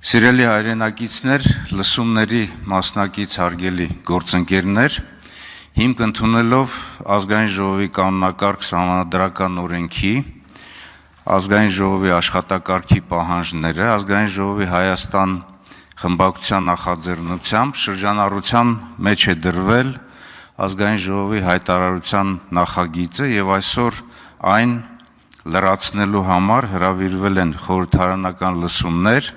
Սիրելի հայրենակիցներ, լսումների մասնակից հարգելի գործընկերներ, հիմք ընդունելով Ազգային ժողովի կանոնակարգ սահմանադրական օրենքի, Ազգային ժողովի աշխատակարգի պահանջները, Ազգային ժողովի Հայաստան խմբակցության նախաձեռնությամբ շրջանառության մեջ է դրվել Ազգային ժողովի հայտարարության նախագիծը եւ այսօր այն լրացնելու համար հրավիրվել են խորհրդարանական լսումներ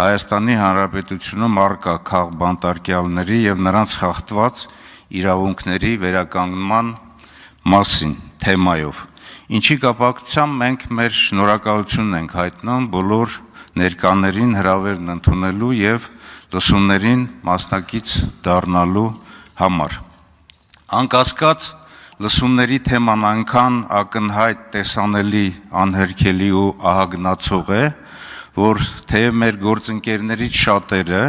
Հայաստանի Հանրապետությունում առկա քաղբանտարկյալների եւ նրանց խախտված իրավունքների վերականգնման մասին թեմայով։ Ինչի կապակցությամբ մենք մեր շնորհակալությունն ենք հայտնում բոլոր ներկաներին հրավերն ընդունելու եւ լսումներին մասնակից դառնալու համար։ Անկասկած լսումների թեման այնքան ակնհայտ, տեսանելի, անհերքելի ու ահագնացող է, որ թեև մեր գործընկերներից շատերը,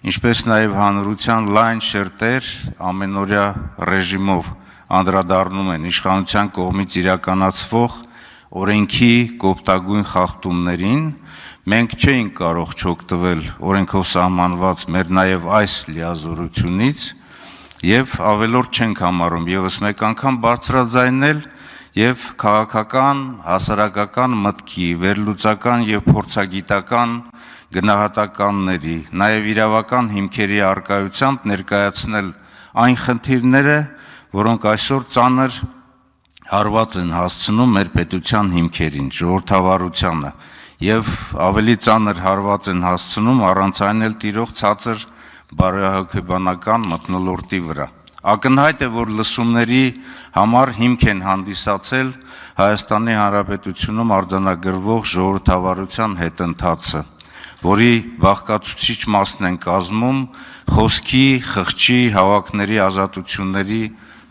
ինչպես նաև հանրության լայն շերտեր ամենօրյա ռեժիմով անդրադառնում են իշխանության կողմից իրականացվող օրենքի կոպտագույն խախտումներին, մենք չէինք կարող չօգտվել օրենքով սահմանված մեր նաև այս լիազորությունից եւ ավելորդ չենք համարում եւս մեկ անգամ բարձրաձայնել եւ քաղաքական, հասարակական մտքի, վերլուծական եւ փորձագիտական գնահատականների, նաեւ իրավական հիմքերի առկայությամբ ներկայացնել այն խնդիրները, որոնք այսօր ծանր հարված են հասցնում մեր պետության հիմքերին, ժողովրդավարությանը եւ ավելի ծանր հարված են հասցնում առանց այն էլ տիրող ցածր բարոյահոգեբանական մթնոլորտի վրա։ Ակնհայտ է, որ լսումների համար հիմք են հանդիսացել Հայաստանի Հանրապետությունում արձանագրվող ժողովրդավարության հետընթացը, որի բաղկացուցիչ մասն են կազմում խոսքի, խղճի, հավաքների ազատությունների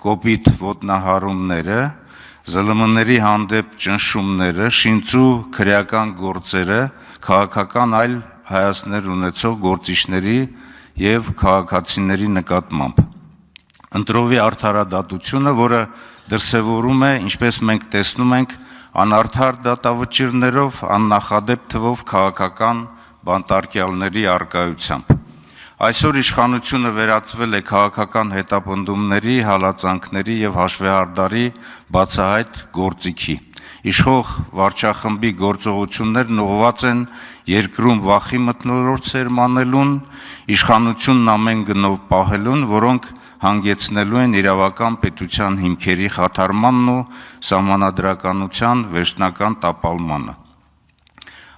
կոպիտ ոտնահարումները, ԶԼՄ-ների հանդեպ ճնշումները, շինծու քրեական գործերը, քաղաքական այլ հայացքներ ունեցող գործիչների եւ քաղաքացիների նկատմամբ։ Ընտրովի արդարադատությունը, որը դրսևորում է, ինչպես մենք տեսնում ենք, անարդար դատավճիռներով, աննախադեպ թվով քաղաքական բանտարկյալների առկայությամբ։ Այսօր իշխանությունը վերածվել է քաղաքական հետապնդումների, հալածանքների եւ հաշվեհարդարի բացահայտ գործիքի։ Իշխող վարչախմբի գործողություններն ուղղված են երկրում վախի մթնոլորտ սերմանելուն, իշխանությունն ամեն գնով պահելուն, որոնք հանգեցնելու են իրավական պետության հիմքերի խաթարմանն ու սահմանադրականության վերջնական տապալմանը։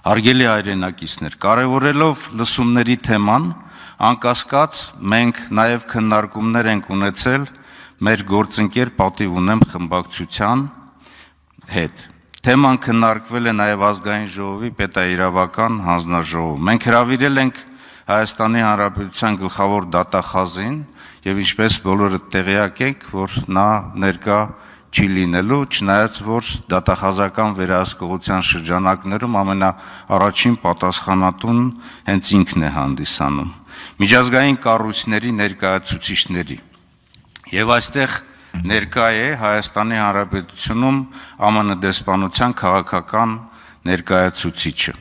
Հարգելի հայրենակիցներ, կարևորելով լսումների թեման, անկասկած մենք նաև քննարկումներ ենք ունեցել մեր գործընկեր պատիվ ունեմ խմբակցության հետ։ Թեման քննարկվել է նաև Ազգային ժողովի պետաիրավական հանձնաժողովում։ Մենք հրավիրել ենք Հայաստանի Հանրապետության գլխավոր դատախազին եւ ինչպես բոլորը տեղյակ եք, որ նա ներկա չի լինելու, չնայած որ դատախազական վերահսկողության շրջանակներում ամենաառաջին պատասխանատուն հենց ինքն է հանդիսանում միջազգային կառույցների ներկայացուցիչների։ Եվ այստեղ ներկա է Հայաստանի Հանրապետությունում ԱՄՆ դեսպանության քաղաքական ներկայացուցիչը։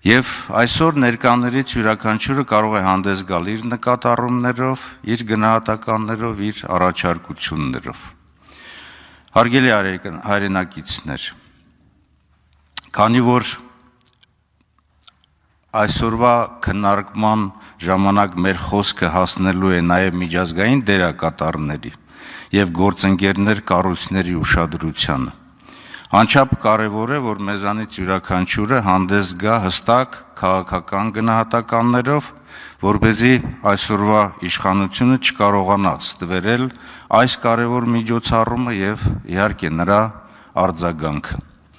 Եվ այսօր ներկաներից յուրաքանչյուրը կարող է հանդես գալ իր նկատառումներով, իր գնահատականներով, իր առաջարկություններով։ Հարգելի հայրենակիցներ, քանի որ այսօրվա քննարկման ժամանակ մեր խոսքը հասնելու է նաև միջազգային դերակատարների եւ գործընկերներ կառույցների ուշադրությանը, անչափ կարևոր է, որ մեզանից յուրաքանչյուրը հանդես գա հստակ քաղաքական գնահատականներով, որպեսզի այսօրվա իշխանությունը չկարողանա ստվերել այս կարևոր միջոցառումը եւ իհարկե նրա արձագանքը։